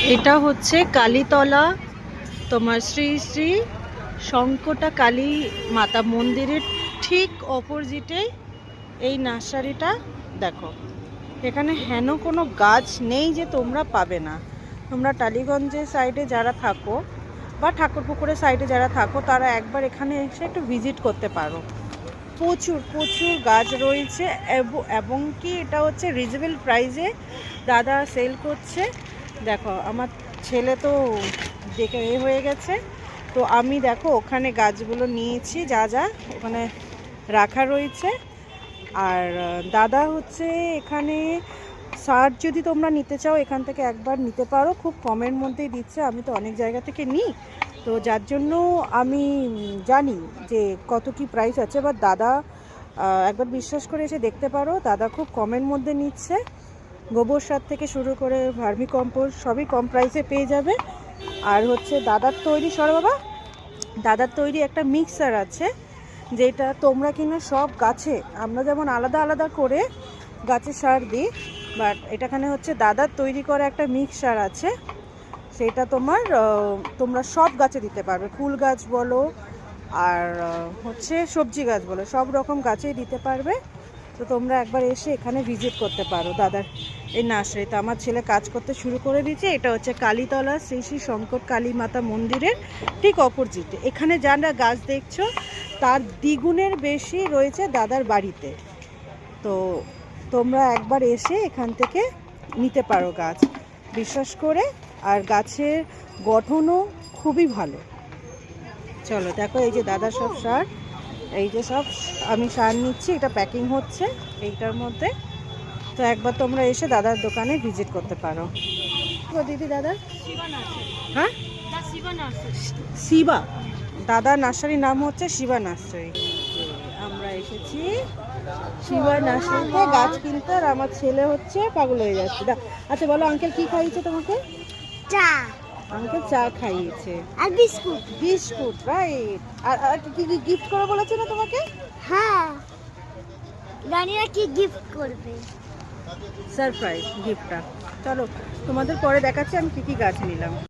এটা হচ্ছে কালীতলা, তোমার শ্রী শ্রী শঙ্কটা কালী মাতা মন্দিরের ঠিক অপোজিটে এই নার্সারিটা। দেখো এখানে হেন কোনো গাছ নেই যে তোমরা পাবে না। তোমরা টালিগঞ্জের সাইডে যারা থাকো বা ঠাকুরপুকুরের সাইডে যারা থাকো তারা একবার এখানে এসে একটু ভিজিট করতে পারো। প্রচুর প্রচুর গাছ রয়েছে এবং কি এটা হচ্ছে রিজনেবল প্রাইসে দাদা সেল করছে। দেখো আমার ছেলে তো দেখে হয়ে গেছে, তো আমি দেখো ওখানে গাছগুলো নিয়েছি যা যা ওখানে রাখা রয়েছে। আর দাদা হচ্ছে এখানে সার যদি তোমরা নিতে চাও এখান থেকে একবার নিতে পারো, খুব কমের মধ্যেই দিচ্ছে। আমি তো অনেক জায়গা থেকে নিই, তো যার জন্য আমি জানি যে কত কি প্রাইস আছে। বা দাদা একবার বিশ্বাস করে এসে দেখতে পারো, দাদা খুব কমের মধ্যে নিচ্ছে। গোবর সার থেকে শুরু করে ভার্মি কম্পোস্ট সবই কম প্রাইসে পেয়ে যাবে। আর হচ্ছে দাদার তৈরি বাবা, দাদার তৈরি একটা মিক্সার আছে যেটা তোমরা কিনা সব গাছে, আমরা যেমন আলাদা আলাদা করে গাছে সার দিই, বাট এটাখানে হচ্ছে দাদার তৈরি করা একটা মিক্সার আছে। সেটা তোমরা সব গাছে দিতে পারবে, ফুল গাছ বলো আর হচ্ছে সবজি গাছ বলো, সব রকম গাছেই দিতে পারবে। তো তোমরা একবার এসে এখানে ভিজিট করতে পারো দাদার এই নার্সারিতে। আমার ছেলে কাজ করতে শুরু করে দিয়েছে। এটা হচ্ছে কালীতলা শ্রী শ্রী শঙ্কর কালী মাতা মন্দিরের ঠিক অপোজিটে। এখানে যারা গাছ দেখছো তার দ্বিগুণের বেশি রয়েছে দাদার বাড়িতে। তো তোমরা একবার এসে এখান থেকে নিতে পারো গাছ, বিশ্বাস করে। আর গাছের গঠনও খুবই ভালো। চলো দেখো এই যে দাদা সব সার, এই যে সব আমি সার নিচ্ছি, এটা প্যাকিং হচ্ছে এইটার মধ্যে। তো একবার তোমরা এসে দাদার দোকানে ভিজিট করতে পারো। দিদি দাদা, হ্যাঁ শিবা, দাদা নার্সারির নাম হচ্ছে শিবা নার্সারি। আমরা এসেছি শিবা নার্সারিতে গাছ কিনতে, আর আমার ছেলে হচ্ছে পাগল হয়ে যাচ্ছে। আচ্ছা বলো আঙ্কেল কি খাইয়েছে তোমাকে? চা আঙ্কেল চা খাইয়েছে আর বিস্কুট। Biscuit, right. আর কি কি গিফট করে বলেছে না তোমাকে? হ্যাঁ, রানীরা কি গিফট করবে? সারপ্রাইজ গিফটটা। চলো তোমাদের পরে দেখাচ্ছি আমি কি কি গাছ নিলাম।